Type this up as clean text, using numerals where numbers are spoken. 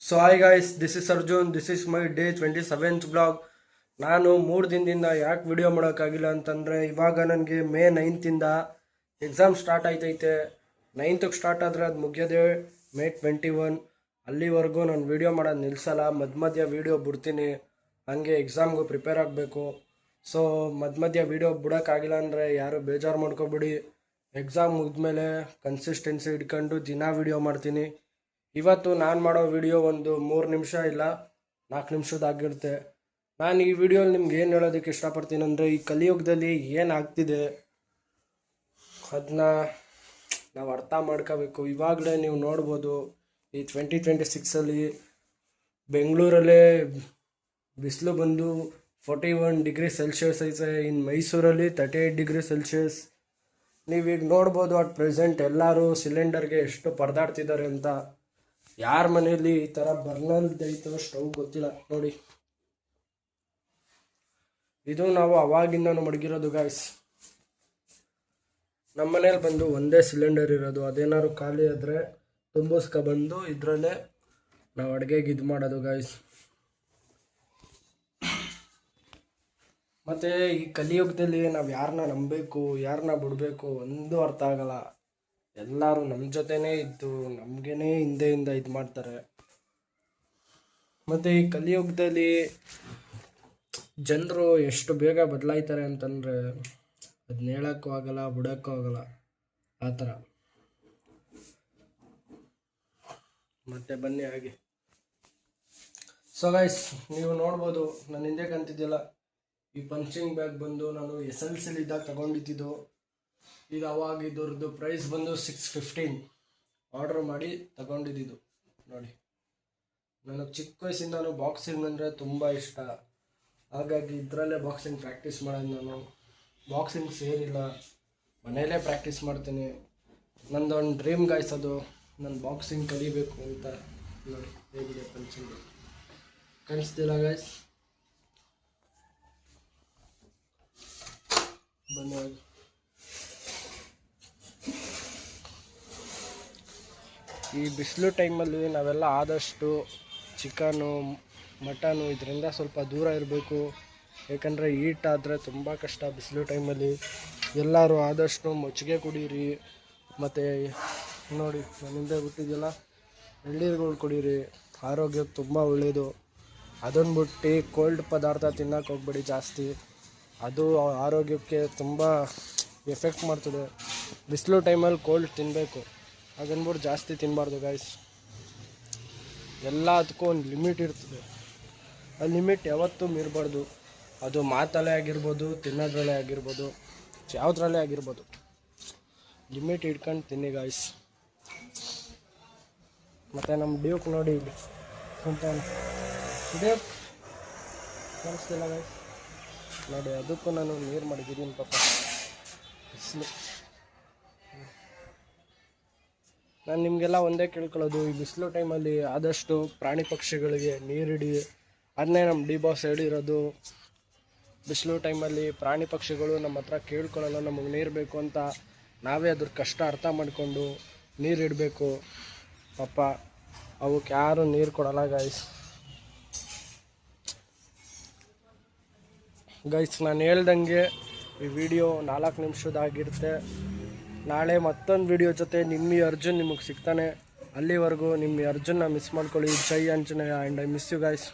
So hi guys, this is Arjun. This is my day 27th blog. ನಾನು 3 ದಿನದಿಂದ ಯಾಕೆ video ಮಾಡೋಕ್ಕಾಗಿಲ್ಲ ಅಂತಂದರೆ, ಇವಾಗ ನನಗೆ ಮೇ 9th ಎಕ್ಸಾಮ್ ಸ್ಟಾರ್ಟ್ ಆಯ್ತೈತೆ. 9th ಸ್ಟಾರ್ಟ್ ಆದರೆ ಅದು ಮುಗಿಯೋದೇ ಮೇ 21. ಅಲ್ಲಿವರೆಗೂ ನಾನು ವೀಡಿಯೋ ಮಾಡೋದು ನಿಲ್ಲಿಸಲ್ಲ. ಮಧ್ಯ ವೀಡಿಯೋ ಬಿಡ್ತೀನಿ, ಹಂಗೆ ಎಕ್ಸಾಮ್ಗೂ ಪ್ರಿಪೇರ್ ಆಗಬೇಕು. ಸೊ ಮಧ್ಯ ವೀಡಿಯೋ ಬಿಡೋಕ್ಕಾಗಿಲ್ಲ ಅಂದರೆ ಯಾರು ಬೇಜಾರು ಮಾಡ್ಕೊಬಿಡಿ. ಎಕ್ಸಾಮ್ ಮುಗಿದ್ಮೇಲೆ ಕನ್ಸಿಸ್ಟೆನ್ಸಿ ಇಟ್ಕೊಂಡು ದಿನ ವೀಡಿಯೋ ಮಾಡ್ತೀನಿ. ಇವತ್ತು ನಾನು ಮಾಡೋ ವಿಡಿಯೋ ಒಂದು 3 ನಿಮಿಷ ಇಲ್ಲ 4 ನಿಮಿಷದಾಗಿರುತ್ತೆ. ನಾನು ಈ ವಿಡಿಯೋಲಿ ನಿಮ್ಗೆ ಏನು ಹೇಳೋದಕ್ಕೆ ಇಷ್ಟಪಡ್ತೀನಿ ಅಂದರೆ, ಈ ಕಲಿಯುಗದಲ್ಲಿ ಏನಾಗ್ತಿದೆ ಅದನ್ನ ನಾವು ಅರ್ಥ ಮಾಡ್ಕೋಬೇಕು. ಇವಾಗಲೇ ನೀವು ನೋಡ್ಬೋದು, ಈ 2026 ಬೆಂಗಳೂರಲ್ಲೇ ಬಿಸಿಲು ಬಂದು 41 ಡಿಗ್ರಿ ಸೆಲ್ಸಿಯಸ್ ಐತೆ. ಇನ್ನು ಮೈಸೂರಲ್ಲಿ 38 ಡಿಗ್ರಿ ಸೆಲ್ಸಿಯಸ್. ನೀವೀಗ ನೋಡ್ಬೋದು, ಅಟ್ ಪ್ರೆಸೆಂಟ್ ಎಲ್ಲರೂ ಸಿಲಿಂಡರ್ಗೆ ಎಷ್ಟು ಪರದಾಡ್ತಿದ್ದಾರೆ ಅಂತ. ಯಾರ ಮನೆಯಲ್ಲಿ ಈ ಥರ ಬರ್ನಲ್ದೈತೋ ಸ್ಟವ್ ಗೊತ್ತಿಲ್ಲ ನೋಡಿ. ಇದು ನಾವು ಅವಾಗಿಂದನೂ ಮಡಗಿರೋದು ಗಾಯ್ಸ್. ನಮ್ಮ ಮನೇಲಿ ಬಂದು ಒಂದೇ ಸಿಲಿಂಡರ್ ಇರೋದು. ಅದೇನಾದ್ರು ಖಾಲಿ ಆದರೆ ತುಂಬಿಸ್ಕೊಬಂದು ಇದರಲ್ಲೇ ನಾವು ಅಡುಗೆಗೆ ಇದು ಮಾಡೋದು ಗಾಯ್ಸ್. ಮತ್ತು ಈ ಕಲಿಯುಗದಲ್ಲಿ ನಾವು ಯಾರನ್ನ ನಂಬಬೇಕು, ಯಾರನ್ನ ಬಿಡಬೇಕು ಒಂದು ಅರ್ಥ ಆಗಲ್ಲ. ಎಲ್ಲರೂ ನಮ್ಮ ಜೊತೆನೇ ಇದ್ದು ನಮಗೇನೆ ಹಿಂದೆಯಿಂದ ಇದು ಮಾಡ್ತಾರೆ. ಮತ್ತು ಈ ಕಲಿಯುಗದಲ್ಲಿ ಜನರು ಎಷ್ಟು ಬೇಗ ಬದಲಾಯ್ತಾರೆ ಅಂತಂದರೆ ಅದನ್ನ ಹೇಳೋಕ್ಕೂ ಆಗಲ್ಲ, ಬಿಡೋಕ್ಕೂ ಆಗಲ್ಲ, ಆ ಥರ. ಮತ್ತೆ ಬನ್ನಿ ಹಾಗೆ. ಸೊ ಗೈಸ್, ನೀವು ನೋಡ್ಬೋದು, ನಾನು ಹಿಂದೆ ಕಂತಿದ್ದಿಲ್ಲ. ಈ ಪಂಚಿಂಗ್ ಬ್ಯಾಗ್ ಬಂದು ನಾನು SLC ಇದ್ದಾಗ ತಗೊಂಡಿದ್ದು. ಇದು ಅವಾಗ ಇದ್ರದ್ದು ಪ್ರೈಸ್ ಬಂದು 615 ಆರ್ಡ್ರ್ ಮಾಡಿ ತಗೊಂಡಿದ್ದು ನೋಡಿ. ನನಗೆ ಚಿಕ್ಕ ವಯಸ್ಸಿಂದನೂ ಬಾಕ್ಸಿಂಗ್ ಅಂದರೆ ತುಂಬ ಇಷ್ಟ. ಹಾಗಾಗಿ ಇದರಲ್ಲೇ ಬಾಕ್ಸಿಂಗ್ ಪ್ರಾಕ್ಟೀಸ್ ಮಾಡೋದು. ನಾನು ಬಾಕ್ಸಿಂಗ್ ಸೇರಿಲ್ಲ, ಮನೆಯಲ್ಲೇ ಪ್ರಾಕ್ಟೀಸ್ ಮಾಡ್ತೀನಿ. ನಂದೊಂದು ಡ್ರೀಮ್ ಗಾಯ್ಸ್ ಅದು, ನಾನು ಬಾಕ್ಸಿಂಗ್ ಕಲಿಬೇಕು ಅಂತ. ನೋಡಿ ಹೇಗಿದೆ ಪಂಚಿಂಗ್, ಕಾಣಿಸ್ತಿಲ್ಲ ಗಾಯ್ಸ್? ಬನ್ನಿ. ಈ ಬಿಸಿಲು ಟೈಮಲ್ಲಿ ನಾವೆಲ್ಲ ಆದಷ್ಟು ಚಿಕನು, ಮಟನು ಇದರಿಂದ ಸ್ವಲ್ಪ ದೂರ ಇರಬೇಕು. ಯಾಕಂದರೆ ಹೀಟ್ ಆದರೆ ತುಂಬ ಕಷ್ಟ ಬಿಸಿಲು ಟೈಮಲ್ಲಿ. ಎಲ್ಲರೂ ಆದಷ್ಟು ಮಜ್ಜಿಗೆ ಕುಡೀರಿ. ಮತ್ತು ನೋಡಿ, ನಾನು ಹಿಂದೆ ಬಿಟ್ಟಿದ್ದೆಲ್ಲ ಎಳ್ನೀರುಗಳು ಕುಡೀರಿ, ಆರೋಗ್ಯಕ್ಕೆ ತುಂಬ ಒಳ್ಳೆಯದು. ಅದನ್ನು ಬಿಟ್ಟು ಕೋಲ್ಡ್ ಪದಾರ್ಥ ತಿನ್ನೋಕೆ ಹೋಗ್ಬೇಡಿ ಜಾಸ್ತಿ, ಅದು ಆರೋಗ್ಯಕ್ಕೆ ತುಂಬ ಎಫೆಕ್ಟ್ ಮಾಡ್ತದೆ. ಬಿಸಿಲು ಟೈಮಲ್ಲಿ ಕೋಲ್ಡ್ ತಿನ್ನಬೇಕು, ಹಾಗನ್ಬಿಟ್ಟು ಜಾಸ್ತಿ ತಿನ್ನಬಾರ್ದು ಗಾಯ್ಸ್. ಎಲ್ಲದಕ್ಕೂ ಒಂದು ಲಿಮಿಟ್ ಇರ್ತದೆ. ಆ ಲಿಮಿಟ್ ಯಾವತ್ತೂ ಮೀರಬಾರ್ದು. ಅದು ಮಾತಲ್ಲೇ ಆಗಿರ್ಬೋದು, ತಿನ್ನೋದ್ರಲ್ಲೇ ಆಗಿರ್ಬೋದು, ಯಾವುದ್ರಲ್ಲೇ ಆಗಿರ್ಬೋದು, ಲಿಮಿಟ್ ಇಟ್ಕೊಂಡು ತಿನ್ನಿ ಗಾಯ್ಸ್. ಮತ್ತು ನಮ್ಮ ಡ್ಯೂಕ್ ನೋಡಿ ಇಲ್ಲಿ ಡ್ಯೂಕ್ ಕಾಣಿಸ್ತಿಲ್ಲ ಗಾಯ್ಸ್ ನೋಡಿ. ಅದಕ್ಕೂ ನಾನು ನೀರು ಮಡಗಿದ್ದೀನಿ ಪಾಪ, ಬಿಸಿಲು. ನಾನು ನಿಮಗೆಲ್ಲ ಒಂದೇ ಕೇಳ್ಕೊಳ್ಳೋದು, ಈ ಬಿಸಿಲು ಟೈಮಲ್ಲಿ ಆದಷ್ಟು ಪ್ರಾಣಿ ಪಕ್ಷಿಗಳಿಗೆ ನೀರಿಡಿ. ಅದನ್ನೇ ನಮ್ಮ ಡಿ ಬಾಸ್ ಹೇಳಿರೋದು. ಬಿಸಿಲು ಟೈಮಲ್ಲಿ ಪ್ರಾಣಿ ಪಕ್ಷಿಗಳು ನಮ್ಮ ಹತ್ರ ಕೇಳ್ಕೊಳ್ಳಲ್ಲ ನಮಗೆ ನೀರು ಬೇಕು ಅಂತ. ನಾವೇ ಅದ್ರ ಕಷ್ಟ ಅರ್ಥ ಮಾಡಿಕೊಂಡು ನೀರಿಡಬೇಕು. ಪಾಪ ಅವಕ್ಕೆ ಯಾರು ನೀರು ಕೊಡಲ್ಲ ಗಾಯ್ಸ್. ನಾನು ಹೇಳ್ದಂಗೆ ಈ ವಿಡಿಯೋ 4 ನಿಮಿಷದಾಗಿರುತ್ತೆ. ನಾಳೆ ಮತ್ತೊಂದು ವಿಡಿಯೋ ಜೊತೆ ನಿಮ್ಮ ಅರ್ಜುನ್ ನಿಮಗೆ ಸಿಗ್ತಾನೆ. ಅಲ್ಲಿವರೆಗೂ ನಿಮ್ಮ ಅರ್ಜುನ್ನ ಮಿಸ್ ಮಾಡ್ಕೊಳ್ಳಿ. ಜೈ Anjaneya and I miss you guys.